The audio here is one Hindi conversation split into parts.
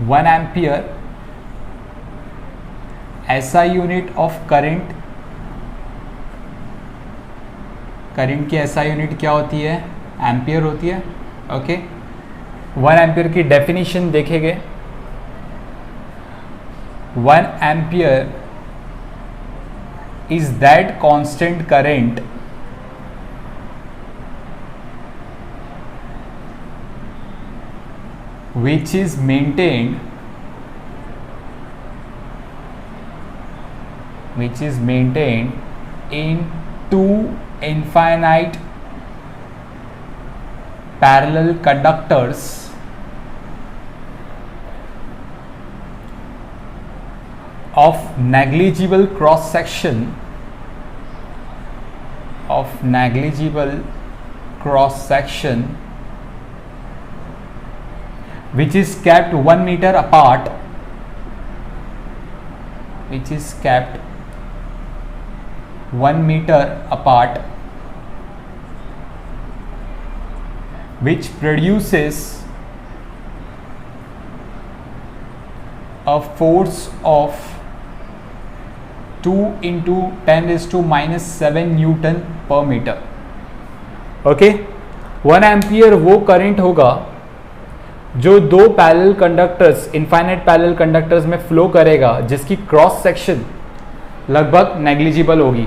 1 ampere SI unit of current, current की SI यूनिट क्या होती है? एम्पियर होती है। ओके, 1 एम्पियर की डेफिनेशन देखेंगे। 1 ampere is that constant current which is maintained in two infinite parallel conductors of negligible cross section which is kept 1 meter apart, which produces a force of 2 into 10⁻⁻7 Newton पर मीटर। ओके, 1 एम्पियर वो करंट होगा जो दो parallel conductors, infinite parallel conductors में फ्लो करेगा, जिसकी क्रॉस सेक्शन लगभग नेग्लिजिबल होगी,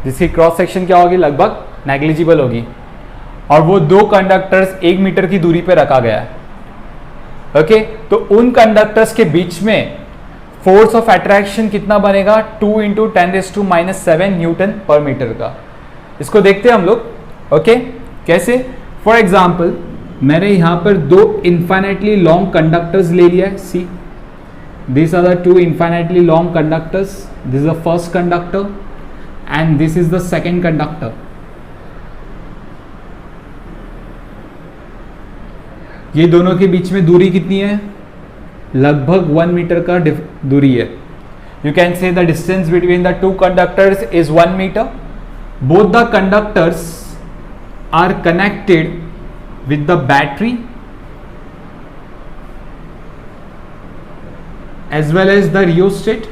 क्या होगी? लगभग नेग्लिजिबल होगी। और वो दो कंडक्टर्स 1 मीटर की दूरी पे रखा गया है। ओके, तो उन कंडक्टर्स के बीच में फोर्स ऑफ अट्रैक्शन कितना बनेगा? 2 into 10⁻⁻7 न्यूटन पर मीटर का। इसको देखते हैं हम लोग। ओके, कैसे? फॉर एग्जाम्पल, मैंने यहां पर दो इनफाइनाइटली लॉन्ग कंडक्टर्स ले लिया है। सी, these are the two infinitely long conductors. This is the first conductor and this is the second conductor. ये दोनों के बीच में दूरी कितनी है? लगभग 1 मीटर का दूरी है। You can say the distance between the two conductors is 1 meter. Both the conductors are connected with the battery as well as the rheostat.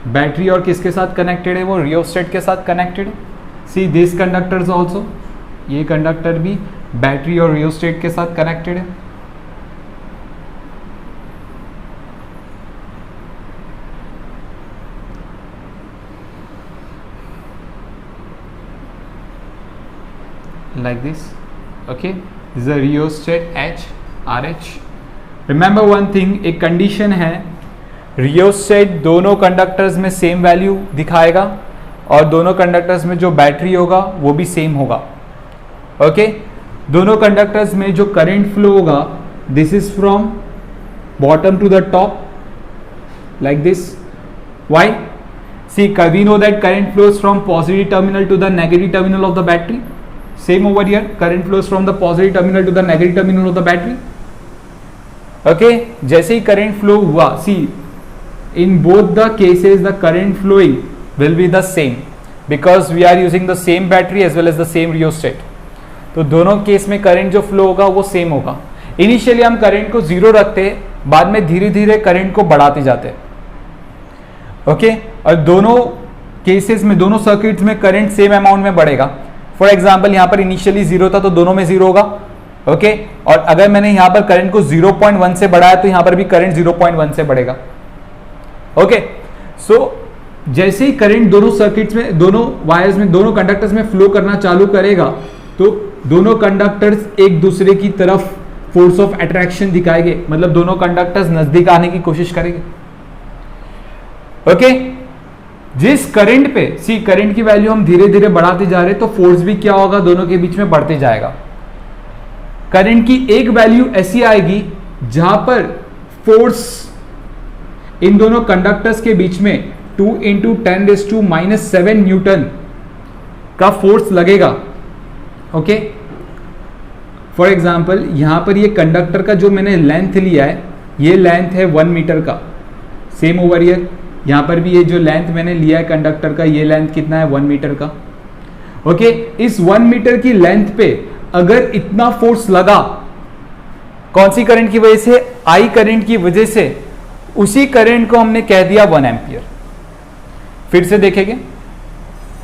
Battery और किसके साथ कनेक्टेड है? वो रियोस्टेट के साथ कनेक्टेड है। सी, दिस कंडक्टर्स ऑल्सो, ये कंडक्टर भी बैटरी और रियोस्टेट के साथ कनेक्टेड है। like this. Okay, this is a rheostat H, RH. Remember one thing, एक कंडीशन है, रियोस्टेट दोनों कंडक्टर्स में सेम वैल्यू दिखाएगा और दोनों कंडक्टर्स में जो बैटरी होगा वो भी सेम होगा। ओके, दोनों कंडक्टर्स में जो करंट फ्लो होगा, this is from bottom to the top, like this. Why? See, we know that current flows from positive terminal to the negative terminal of the battery. Same over here, current flows from the positive terminal to the negative terminal of the battery. Okay, जैसे ही current flow हुआ, see, in both the cases the current flowing will be the same because we are using the same battery as well as the same rheostat. तो दोनों केस में करंट जो फ्लो होगा वो सेम होगा। इनिशियली हम करंट को 0 रखते हैं, बाद में धीरे धीरे करंट को बढ़ाते जाते हैं। ओके, और दोनों केसेस में, दोनों सर्किट्स में करंट सेम अमाउंट में बढ़ेगा। फॉर एग्जाम्पल, यहां पर इनिशियली 0 था तो दोनों में 0 होगा। ओके, और अगर मैंने यहां पर करंट को 0.1 से बढ़ाया तो यहां पर भी करंट 0.1 से बढ़ेगा। ओके, सो जैसे ही करंट दोनों सर्किट्स में, दोनों वायर्स में, दोनों कंडक्टर्स में फ्लो करना चालू करेगा तो दोनों कंडक्टर्स एक दूसरे की तरफ फोर्स ऑफ अट्रैक्शन दिखाएंगे, मतलब दोनों कंडक्टर्स नजदीक आने की कोशिश करेंगे। ओके, जिस करंट पे, सी, करंट की वैल्यू हम धीरे धीरे बढ़ाते जा रहे हैं तो फोर्स भी क्या होगा? दोनों के बीच में बढ़ते जाएगा। करंट की एक वैल्यू ऐसी आएगी जहां पर फोर्स इन दोनों कंडक्टर्स के बीच में 2 into 10⁻⁻7 न्यूटन का फोर्स लगेगा। ओके, फॉर एग्जाम्पल, यहां पर ये कंडक्टर का जो मैंने लेंथ लिया है, ये लेंथ है 1 मीटर का। सेम ओवर हियर, यहां पर भी ये जो लेंथ मैंने लिया है कंडक्टर का, ये लेंथ कितना है? 1 मीटर का। ओके, इस 1 मीटर की लेंथ पे अगर इतना फोर्स लगा कौन सी करंट की वजह से? आई करंट की वजह से। उसी करंट को हमने कह दिया 1 एम्पियर। फिर से देखेंगे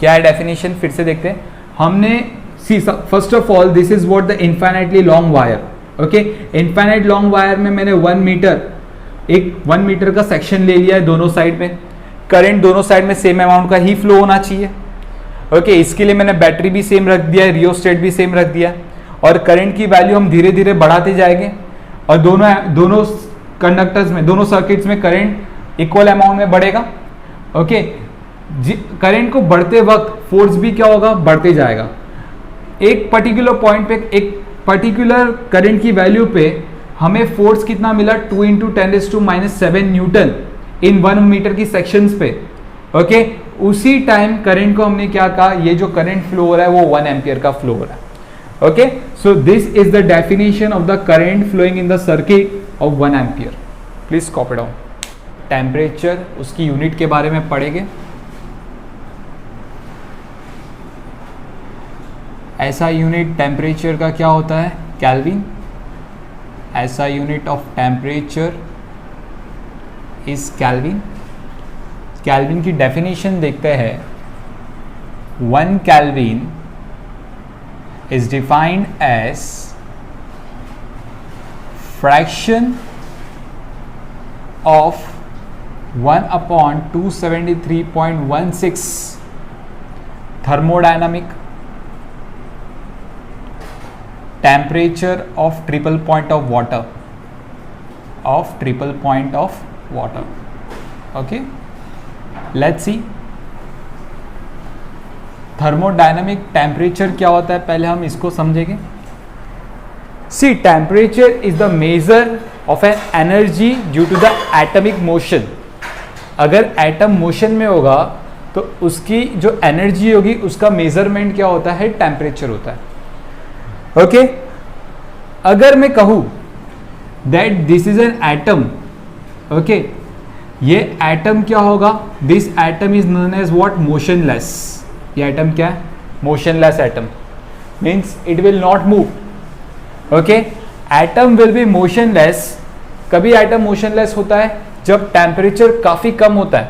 क्या है डेफिनेशन, फिर से देखते हैं। हमने सी first of all this is what the infinitely long wire. Okay, infinite long wire में मैंने 1 मीटर, एक 1 मीटर का सेक्शन ले लिया है दोनों साइड में। करंट दोनों साइड में सेम अमाउंट का ही फ्लो होना चाहिए। ओके, इसके लिए मैंने बैटरी भी सेम रख दिया है, रियोस्टेट भी सेम रख दिया, और करंट की वैल्यू हम धीरे धीरे बढ़ाते जाएंगे, और दोनों कंडक्टर्स में, दोनों सर्किट्स में करंट इक्वल अमाउंट में बढ़ेगा। ओके, करंट को बढ़ते वक्त फोर्स भी क्या होगा? बढ़ते जाएगा। एक पर्टिकुलर पॉइंट पे, एक पर्टिकुलर करंट की वैल्यू पे हमें फोर्स कितना मिला? 2 × 10⁻⁷ न्यूटन इन 1 मीटर की सेक्शंस पे। ओके, उसी टाइम करंट को हमने क्या कहा? ये जो करंट फ्लो हो रहा है वो 1 एम्पियर का फ्लो हो रहा है। Okay, so this is the definition of the current flowing in the circuit of 1 ampere. Please copy down. Temperature, उसकी यूनिट के बारे में पढ़ेंगे। ऐसा यूनिट टेम्परेचर का क्या होता है? Kelvin. SI unit of temperature is kelvin. Kelvin की डेफिनेशन देखते हैं। 1 kelvin is defined as fraction of 1/273.16 thermodynamic temperature of triple point of water, okay, let's see thermodynamic temperature क्या होता है, पहले हम इसको समझेंगे। See, temperature is the measure of an energy due to the atomic motion। अगर एटम मोशन में होगा तो उसकी जो एनर्जी होगी उसका मेजरमेंट क्या होता है? टेम्परेचर होता है। ओके, अगर मैं कहूं that this is an atom, okay, ये एटम क्या होगा? This atom is known as what? Motionless. ये एटम क्या है? Motionless atom, means it will not move. Okay, atom will be motionless. कभी एटम मोशनलेस होता है जब टेम्परेचर काफी कम होता है।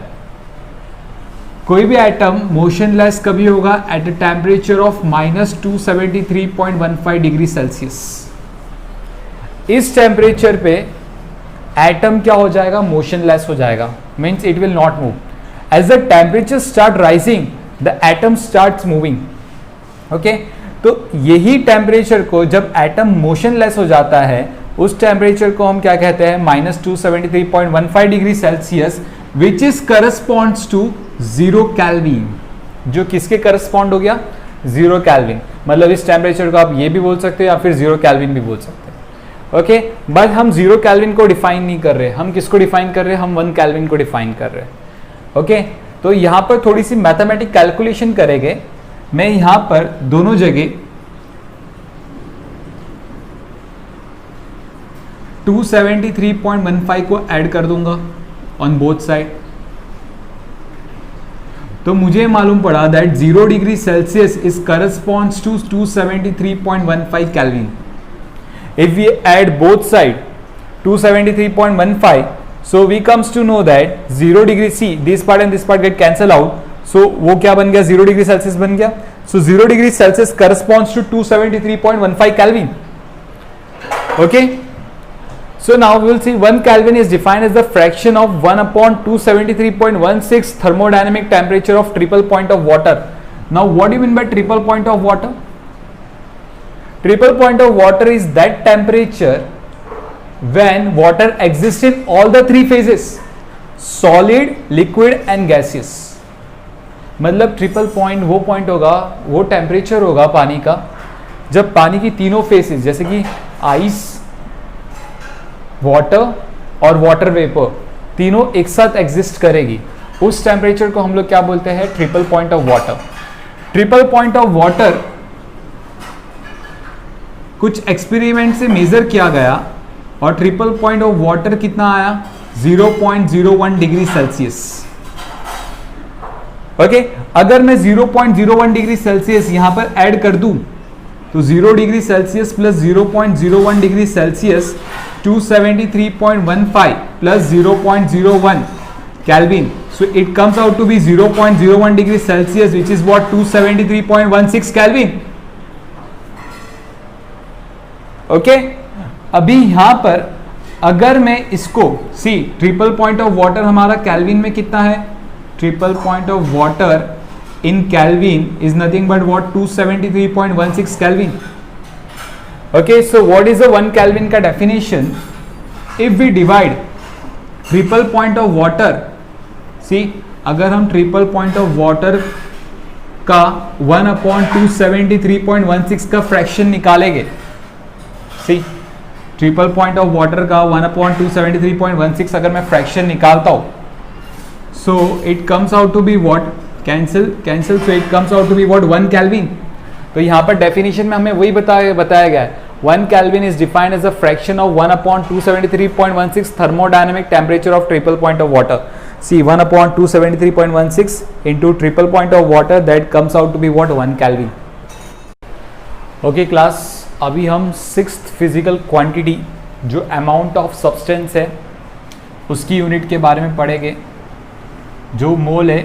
कोई भी एटम मोशनलेस कभी होगा? At a temperature of -273.15 degree Celsius. इस टेम्परेचर पे एटम क्या हो जाएगा? मोशनलेस हो जाएगा, means it will not move. As the temperature start rising the atom starts moving. Okay, तो यही टेम्परेचर को जब एटम मोशनलेस हो जाता है उस टेम्परेचर को हम क्या कहते हैं? -273.15 degree Celsius, which is corresponds to 0 kelvin. जो किसके करस्पॉन्ड हो गया? 0 केल्विन। मतलब इस टेम्परेचर को आप ये भी बोल सकते हो या फिर 0 केल्विन भी बोल सकते हैं। ओके, बट हम 0 केल्विन को डिफाइन नहीं कर रहे, हम किसको डिफाइन कर रहे हैं? हम 1 केल्विन को डिफाइन कर रहे हैं। ओके, तो यहां पर थोड़ी सी मैथमेटिक कैलकुलेशन करेंगे। मैं यहां पर दोनों जगह 273.15 को ऐड कर दूंगा ऑन बोथ साइड। तो मुझे मालूम पड़ा that 0 degree Celsius is corresponds to 273.15 kelvin. If we add both side 273.15, so we comes to know that 0 degree C, this part and this part get cancel out, so वो क्या बन गया? 0 डिग्री सेल्सियस बन गया। So 0 degree Celsius corresponds to 273.15 Kelvin. Okay, so now we will see 1 Kelvin is defined as the fraction of 1/273.16 thermodynamic temperature of triple point of water. Now what do you mean by triple point of water? Triple point of water is that temperature when water exists in all the three phases: solid, liquid and gaseous. मतलब ट्रिपल पॉइंट वो पॉइंट होगा, वो टेम्परेचर होगा पानी का जब पानी की तीनों फेसेस जैसे कि आइस, वाटर और वाटर वेपर तीनों एक साथ एग्जिस्ट करेगी। उस टेम्परेचर को हम लोग क्या बोलते हैं? Triple point of water. Triple point of water कुछ एक्सपेरिमेंट से मेजर किया गया और ट्रिपल पॉइंट ऑफ वाटर कितना आया? 0.01 डिग्री सेल्सियस। ओके, अगर मैं 0.01 डिग्री सेल्सियस यहां पर ऐड कर दूं तो 0 degree Celsius plus 0.01 degree Celsius 273.15 plus 0.01 Kelvin. So it comes out to be 0.01 degree Celsius, which is what, 273.16 Kelvin. Okay अभी यहां पर अगर मैं इसको ट्रिपल पॉइंट ऑफ वाटर हमारा कैल्विन में कितना है, triple point of water in Kelvin is nothing but what 273.16 Kelvin. Okay so what is the 1 Kelvin का definition. If we divide triple point of water, अगर हम ट्रिपल पॉइंट ऑफ वाटर का 1/273.16 का फ्रैक्शन निकालेंगे, ट्रिपल पॉइंट ऑफ वाटर का 1/273.16 अगर मैं फ्रैक्शन निकालता हूं, so it comes out to be what, cancel so it comes out to be what 1 kelvin. तो यहां पर डेफिनेशन में हमें वही बताया गया है, 1 kelvin is defined as a fraction of 1/273.16 thermodynamic temperature of triple point of water. 1/273.16 into triple point of water, that comes out to be what, 1 Kelvin. Okay class, अभी हम 6th फिजिकल क्वांटिटी जो अमाउंट ऑफ सब्सटेंस है उसकी यूनिट के बारे में पढ़ेंगे. जो मोल है,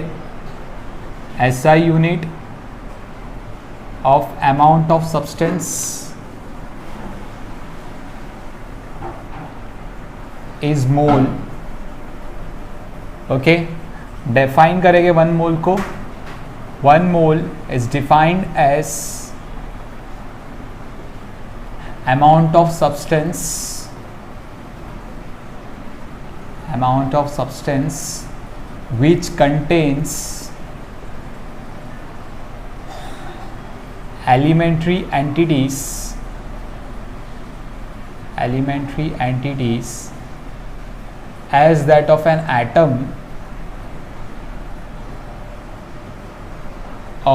SI unit of amount of substance is mole. Okay define करेंगे 1 मोल को. 1 mole is defined as amount of substance which contains elementary entities as that of an atom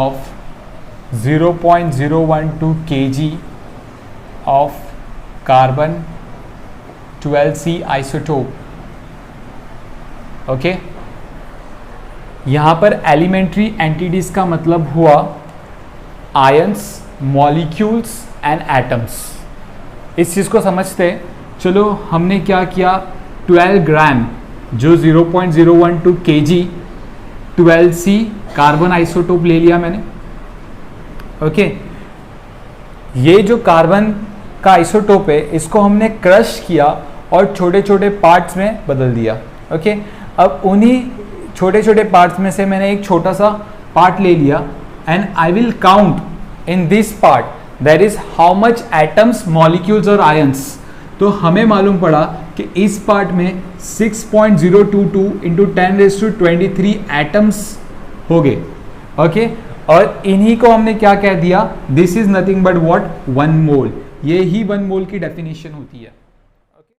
of 0.012 kg of carbon 12C isotope. Okay यहाँ पर एलिमेंट्री एंटिटीज का मतलब हुआ आयंस, मॉलिक्यूल्स एंड एटम्स. इस चीज़ को समझते हैं. चलो हमने क्या किया, 12 ग्राम जो 0.012 kg 12C कार्बन आइसोटोप ले लिया मैंने. ओके ये जो कार्बन का आइसोटोप है इसको हमने क्रश किया और छोटे छोटे पार्ट्स में बदल दिया. ओके अब उन्हीं छोटे छोटे पार्ट्स में से मैंने एक छोटा सा पार्ट ले लिया and I will count in this part that is how much atoms, molecules और आयंस. तो हमें मालूम पड़ा कि इस पार्ट में 6.022 इंटू 10⁻23 एटम्स हो गए. ओके और इन्हीं को हमने क्या कह दिया, this is nothing but what, 1 मोल. ये ही 1 मोल की डेफिनेशन होती है.